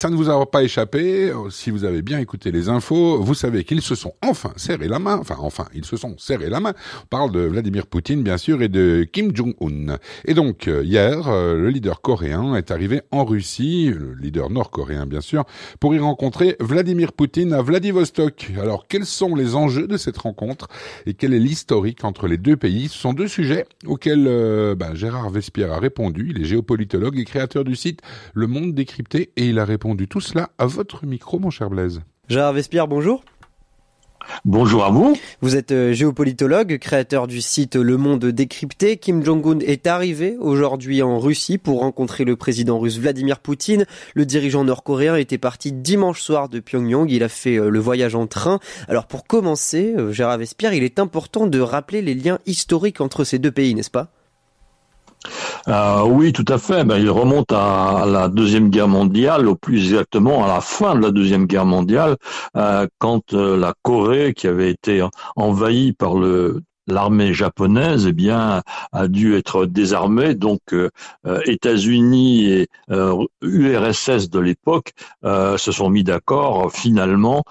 Ça ne vous aura pas échappé, si vous avez bien écouté les infos, vous savez qu'ils se sont enfin serré la main, ils se sont serré la main. On parle de Vladimir Poutine, bien sûr, et de Kim Jong-un. Et donc, hier, le leader coréen est arrivé en Russie, le leader nord-coréen, bien sûr, pour y rencontrer Vladimir Poutine à Vladivostok. Alors, quels sont les enjeux de cette rencontre et quel est l'historique entre les deux pays? Ce sont deux sujets auxquels Gérard Vespierre a répondu. Il est géopolitologue et créateur du site Le Monde Décrypté, et il a répondu tout cela à votre micro, mon cher Blaise. Gérard Vespierre, bonjour. Bonjour à vous. Vous êtes géopolitologue, créateur du site Le Monde Décrypté. Kim Jong-un est arrivé aujourd'hui en Russie pour rencontrer le président russe Vladimir Poutine. Le dirigeant nord-coréen était parti dimanche soir de Pyongyang. Il a fait le voyage en train. Alors pour commencer, Gérard Vespierre, il est important de rappeler les liens historiques entre ces deux pays, n'est-ce pas ? Oui, tout à fait. Il remonte à la Deuxième Guerre mondiale, au plus exactement à la fin de la Deuxième Guerre mondiale, quand la Corée, qui avait été envahie par l'armée japonaise, a dû être désarmée. Donc, États-Unis et URSS de l'époque se sont mis d'accord finalement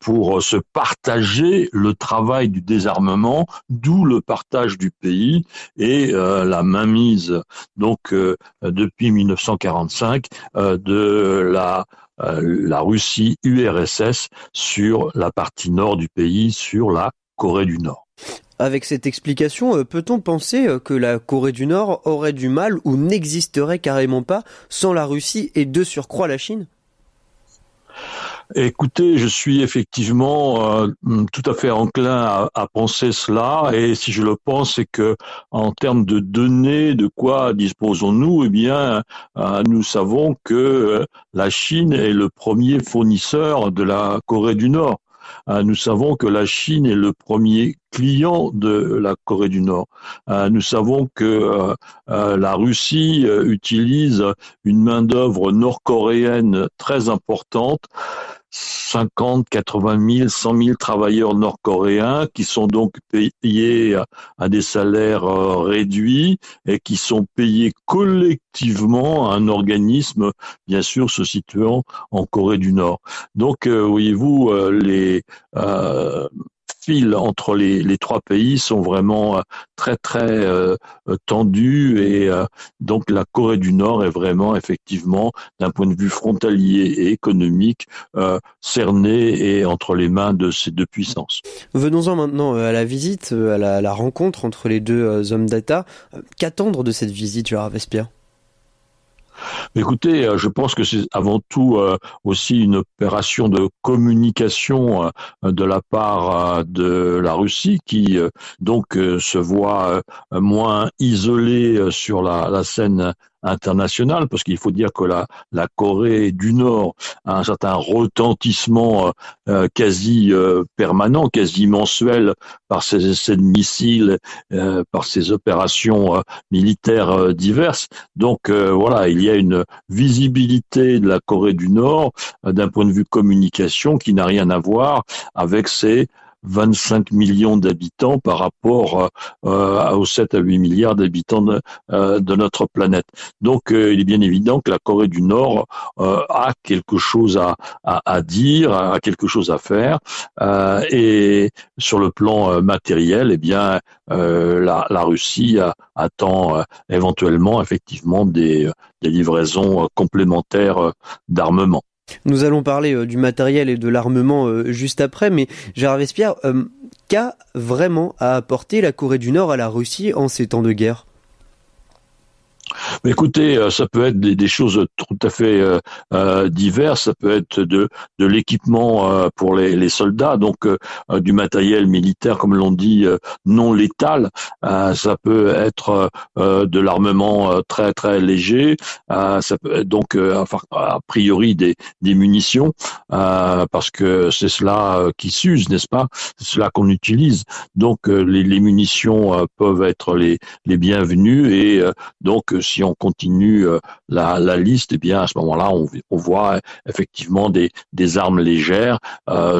pour se partager le travail du désarmement, d'où le partage du pays et la mainmise. Donc, depuis 1945, de la Russie URSS sur la partie nord du pays, sur la Corée du Nord. Avec cette explication, peut-on penser que la Corée du Nord aurait du mal ou n'existerait carrément pas sans la Russie et de surcroît la Chine ? Écoutez, je suis effectivement tout à fait enclin à penser cela, et si je le pense, c'est que en termes de données, de quoi disposons-nous ? Nous savons que la Chine est le premier fournisseur de la Corée du Nord. Nous savons que la Chine est le premier client de la Corée du Nord. Nous savons que la Russie utilise une main-d'œuvre nord-coréenne très importante, 50, 80 000, 100 000 travailleurs nord-coréens qui sont donc payés à des salaires réduits et qui sont payés collectivement à un organisme, bien sûr, se situant en Corée du Nord. Donc, voyez-vous, les fils entre les trois pays sont vraiment très très tendus, et donc la Corée du Nord est vraiment effectivement d'un point de vue frontalier et économique cernée et entre les mains de ces deux puissances. Venons-en maintenant à la visite, à la rencontre entre les deux hommes d'État. Qu'attendre de cette visite, Gérard Vespierre ? Écoutez, je pense que c'est avant tout aussi une opération de communication de la part de la Russie, qui donc se voit moins isolée sur la scène internationale, parce qu'il faut dire que la Corée du Nord a un certain retentissement quasi permanent, quasi mensuel, par ses essais de missiles, par ses opérations militaires diverses. Donc voilà, il y a une visibilité de la Corée du Nord d'un point de vue communication qui n'a rien à voir avec ses 25 millions d'habitants par rapport aux 7 à 8 milliards d'habitants de notre planète. Donc, il est bien évident que la Corée du Nord a quelque chose à dire, a quelque chose à faire, et sur le plan matériel, la Russie attend éventuellement effectivement des livraisons complémentaires d'armement. Nous allons parler du matériel et de l'armement juste après, mais Gérard Vespierre, qu'a vraiment à apporter la Corée du Nord à la Russie en ces temps de guerre ? Écoutez, ça peut être des choses tout à fait diverses. Ça peut être de l'équipement pour les soldats, donc du matériel militaire, comme l'on dit, non létal. Ça peut être de l'armement très très léger. Ça peut être donc a priori des munitions, parce que c'est cela qui s'use, n'est-ce pas ? C'est cela qu'on utilise. Donc les munitions peuvent être les bienvenues, et donc si on continue la liste, à ce moment-là, on voit effectivement des armes légères.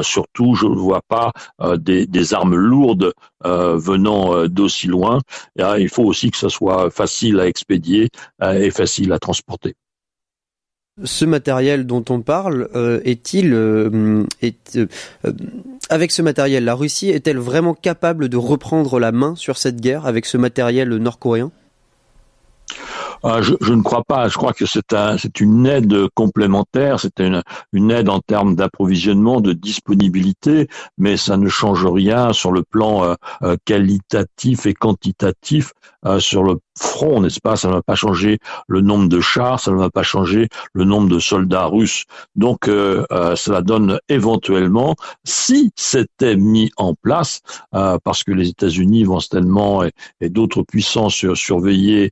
Surtout, je ne vois pas des armes lourdes venant d'aussi loin. Il faut aussi que ça soit facile à expédier et facile à transporter. Ce matériel dont on parle, avec ce matériel, la Russie est-elle vraiment capable de reprendre la main sur cette guerre avec ce matériel nord-coréen ? Je ne crois pas. Je crois que c'est une aide complémentaire, c'est une aide en termes d'approvisionnement, de disponibilité, mais ça ne change rien sur le plan qualitatif et quantitatif sur le front, n'est-ce pas? Ça ne va pas changer le nombre de chars, ça ne va pas changer le nombre de soldats russes. Donc cela donne éventuellement, si c'était mis en place, parce que les États-Unis vont certainement et d'autres puissances surveiller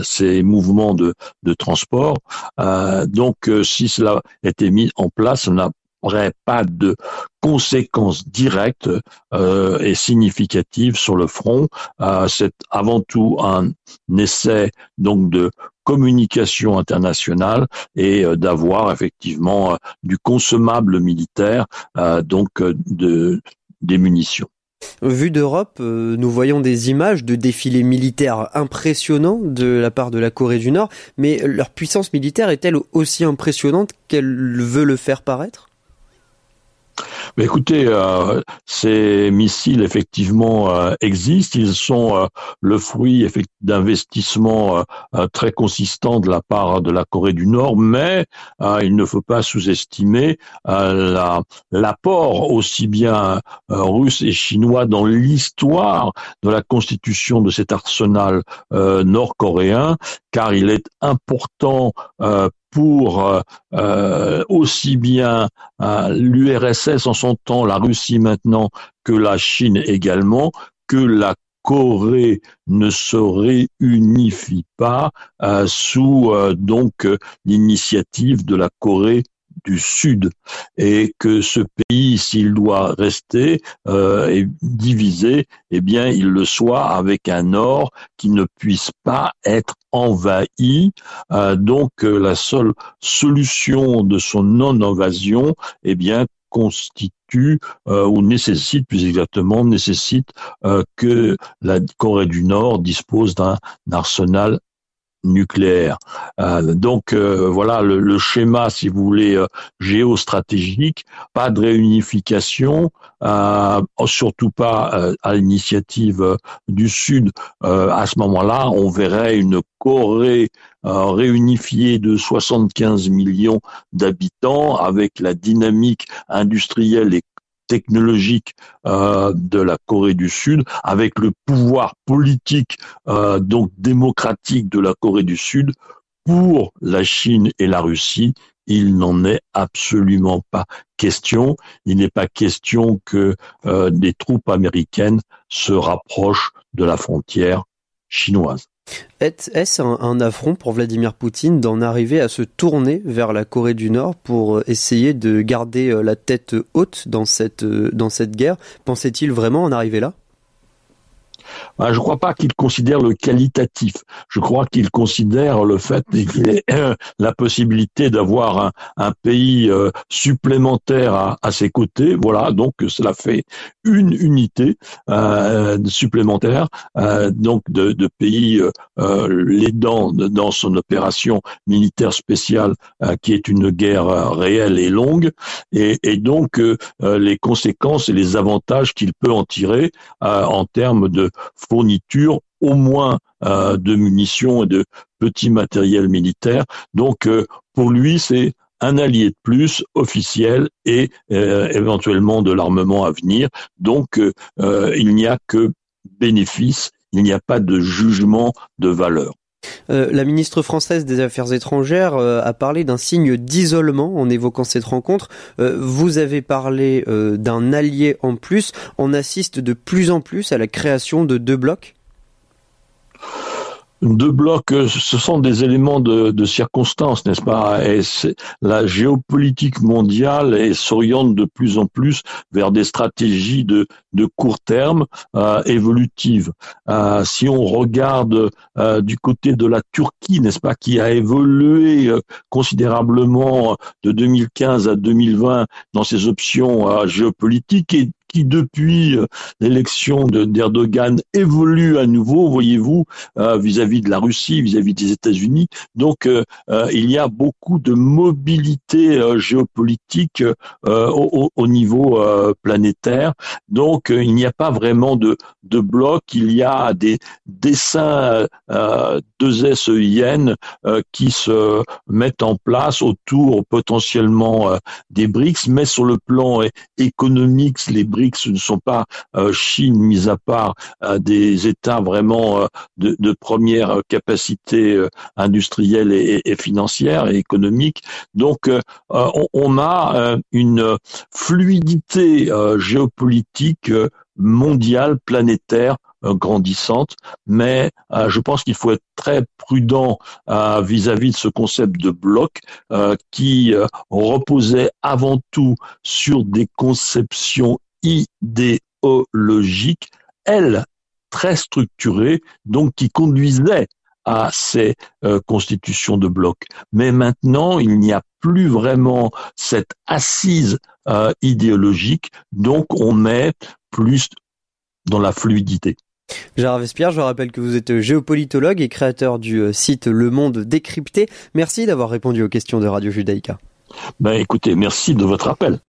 ces mouvements de transport. Donc si cela était mis en place, ça n'aurait pas de conséquences directes et significatives sur le front. C'est avant tout un essai donc de communication internationale et d'avoir effectivement du consommable militaire, donc des munitions. Vu d'Europe, nous voyons des images de défilés militaires impressionnants de la part de la Corée du Nord, mais leur puissance militaire est-elle aussi impressionnante qu'elle veut le faire paraître ? Mais écoutez, ces missiles effectivement existent. Ils sont le fruit d'investissements très consistants de la part de la Corée du Nord, mais il ne faut pas sous-estimer l'apport aussi bien russe et chinois dans l'histoire de la constitution de cet arsenal nord-coréen, car il est important pour aussi bien l'URSS en son temps, la Russie maintenant, que la Chine également, que la Corée ne se réunifie pas sous donc l'initiative de la Corée du Sud, et que ce pays, s'il doit rester et divisé, eh bien il le soit avec un Nord qui ne puisse pas être envahi. Donc la seule solution de son non-invasion, eh bien constitue ou nécessite, plus exactement, que la Corée du Nord dispose d'un arsenal nucléaire. Donc voilà le schéma, si vous voulez, géostratégique. Pas de réunification, surtout pas à l'initiative du Sud. À ce moment-là, on verrait une Corée réunifiée de 75 millions d'habitants avec la dynamique industrielle et technologique de la Corée du Sud, avec le pouvoir politique donc démocratique de la Corée du Sud. Pour la Chine et la Russie, il n'en est absolument pas question. Il n'est pas question que des troupes américaines se rapprochent de la frontière chinoise. Est-ce un affront pour Vladimir Poutine d'en arriver à se tourner vers la Corée du Nord pour essayer de garder la tête haute dans cette guerre ? Pensait-il vraiment en arriver là ? Je ne crois pas qu'il considère le qualitatif. Je crois qu'il considère le fait qu'il ait la possibilité d'avoir un pays supplémentaire à ses côtés. Voilà, donc cela fait une unité supplémentaire, donc de pays l'aidant dans son opération militaire spéciale, qui est une guerre réelle et longue, et donc les conséquences et les avantages qu'il peut en tirer en termes de fourniture au moins de munitions et de petits matériels militaires. Donc pour lui, c'est un allié de plus officiel et éventuellement de l'armement à venir. Donc il n'y a que bénéfice, il n'y a pas de jugement de valeur. La ministre française des Affaires étrangères a parlé d'un signe d'isolement en évoquant cette rencontre. Vous avez parlé d'un allié en plus. On assiste de plus en plus à la création de deux blocs ? Deux blocs, ce sont des éléments de circonstance, n'est-ce pas ? Et la géopolitique mondiale s'oriente de plus en plus vers des stratégies de court terme évolutives. Si on regarde du côté de la Turquie, n'est-ce pas, qui a évolué considérablement de 2015 à 2020 dans ses options géopolitiques et qui depuis l'élection d'Erdogan évolue à nouveau, voyez-vous, vis-à-vis de la Russie, vis-à-vis des États-Unis. Donc il y a beaucoup de mobilité géopolitique au niveau planétaire. Donc il n'y a pas vraiment de bloc. Il y a des dessins 2SEIN qui se mettent en place autour potentiellement des BRICS, mais sur le plan économique, les BRICS ne sont pas Chine, mis à part des États vraiment de première capacité industrielle et financière et économique. Donc on a une fluidité géopolitique mondiale, planétaire, grandissante, mais je pense qu'il faut être très prudent vis-à-vis de ce concept de bloc qui reposait avant tout sur des conceptions idéologiques, elles très structurées, donc qui conduisaient à ces constitutions de blocs. Mais maintenant, il n'y a plus vraiment cette assise idéologique, donc on met plus dans la fluidité. Gérard Vespierre, je rappelle que vous êtes géopolitologue et créateur du site Le Monde Décrypté. Merci d'avoir répondu aux questions de Radio Judaïka. Écoutez, merci de votre appel.